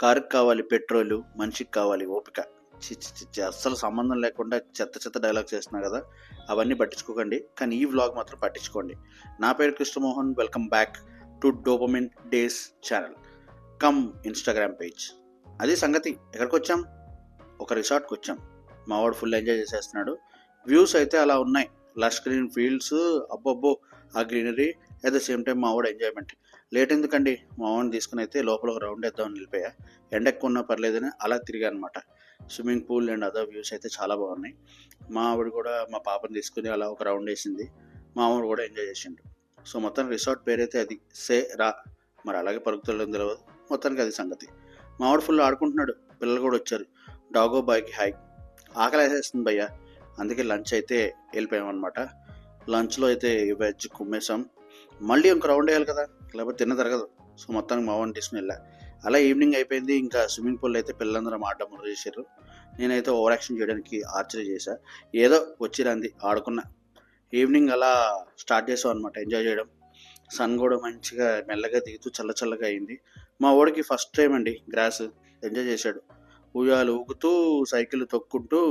కారుకి కావాలి పెట్రోలు, మనిషికి కావాలి ఓపిక. అస్సలు సంబంధం లేకుండా చెత్త చెత్త డైలాగ్స్ వేస్తున్నా కదా, అవన్నీ పట్టించుకోకండి. కానీ ఈ వ్లాగ్ మాత్రం పట్టించుకోండి. నా పేరు Krishnamohan. Welcome back to dopamine days channel come Instagram page. అది సంగతి. ఎక్కడికి వచ్చాం? ఒక రిసార్ట్కి వచ్చాం. మావాడు ఫుల్ ఎంజాయ్ చేసేస్తున్నాడు. వ్యూస్ అయితే అలా ఉన్నాయి, లష్ గ్రీన్ ఫీల్డ్స్, అబ్బబ్బో ఆ greenery, at the same time మావాడు ఎంజాయ్మెంట్. లేట్ ఎందుకండి, మావాడిని తీసుకుని అయితే లోపల ఒక రౌండ్ వేద్దామని వెళ్ళిపోయా. ఎండ ఎక్కువ ఉన్నా పర్లేదని అలా తిరిగా అనమాట. Swimming pool and other views అయితే చాలా బాగున్నాయి. మా ఆవిడ కూడా మా పాపని తీసుకుని అలా ఒక రౌండ్ వేసింది. మా ఆవిడ కూడా ఎంజాయ్ చేసిండు. సో మొత్తం రిసార్ట్ పేరైతే అది సే రా, మరి అలాగే పలుకుతుందో తెలియదు. మొత్తానికి అది సంగతి. మా ఆవిడ ఫుల్ ఆడుకుంటున్నాడు, పిల్లలు కూడా వచ్చారు. డాగో బాయ్కి హాయ్. ఆకలి వేసేస్తుంది భయ్య, అందుకే లంచ్ అయితే వెళ్ళిపోయామన్నమాట. లంచ్లో అయితే వెజ్ కుమ్మేసాం. మళ్ళీ ఇంక రౌండ్ వేయాలి కదా, లేకపోతే తిన్న తరగదు. సో మొత్తానికి మా వాడిని తీసుకుని వెళ్ళా. అలా ఈవినింగ్ అయిపోయింది. ఇంకా స్విమ్మింగ్ పూల్ అయితే పిల్లలందరూ ఆడడం మొదలు చేశారు. నేనైతే ఓవర్ యాక్షన్ చేయడానికి ఆర్చరీ చేశా. ఏదో వచ్చిరంది ఆడుకున్నా. ఈవినింగ్ అలా స్టార్ట్ చేసాం అనమాట ఎంజాయ్ చేయడం. సన్ కూడా మంచిగా మెల్లగా దిగుతూ చల్లగా అయింది. మా వాడికి ఫస్ట్ టైం అండి గ్రాస్. ఎంజాయ్ చేశాడు. ఉయ్యాలు ఊగుతూ సైకిల్ తొక్కుంటూ,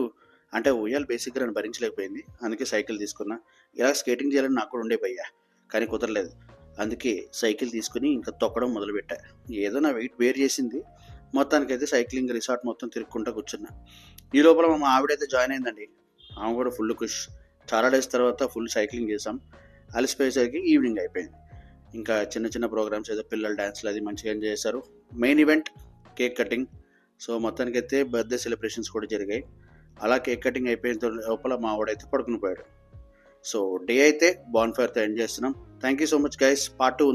అంటే ఉయ్యాలు బేసిక్గా నన్ను భరించలేకపోయింది, అందుకే సైకిల్ తీసుకున్నా. ఇలా స్కేటింగ్ చేయాలని నాకు కూడా ఉండే భయ్యా, కానీ కుదరలేదు. అందుకే సైకిల్ తీసుకుని ఇంకా తొక్కడం మొదలుపెట్టా. ఏదో నా వెయిట్ బేర్ చేసింది. మొత్తానికైతే సైక్లింగ్ రిసార్ట్ మొత్తం తిరుక్కుంటూ కూర్చున్నా. ఈ లోపల మా ఆవిడైతే జాయిన్ అయిందండి. ఆమె కూడా ఫుల్ ఖుష్. చాలా డేస్ తర్వాత ఫుల్ సైక్లింగ్ చేసాం. అలసిపోయేసరికి ఈవినింగ్ అయిపోయింది. ఇంకా చిన్న ప్రోగ్రామ్స్ ఏదో పిల్లల డ్యాన్స్లు అది మంచిగా ఎంజాయ్ చేశారు. Main event cake cutting. So మొత్తానికైతే బర్త్డే సెలబ్రేషన్స్ కూడా జరిగాయి. అలా కేక్ కటింగ్ అయిపోయిన లోపల మా వాడైతే పడుకుని పోయాడు. సో డే అయితే బాన్ఫైర్తో ఎండ్ చేస్తున్నాం. Thank you so much guys. Part 2 ఉంది.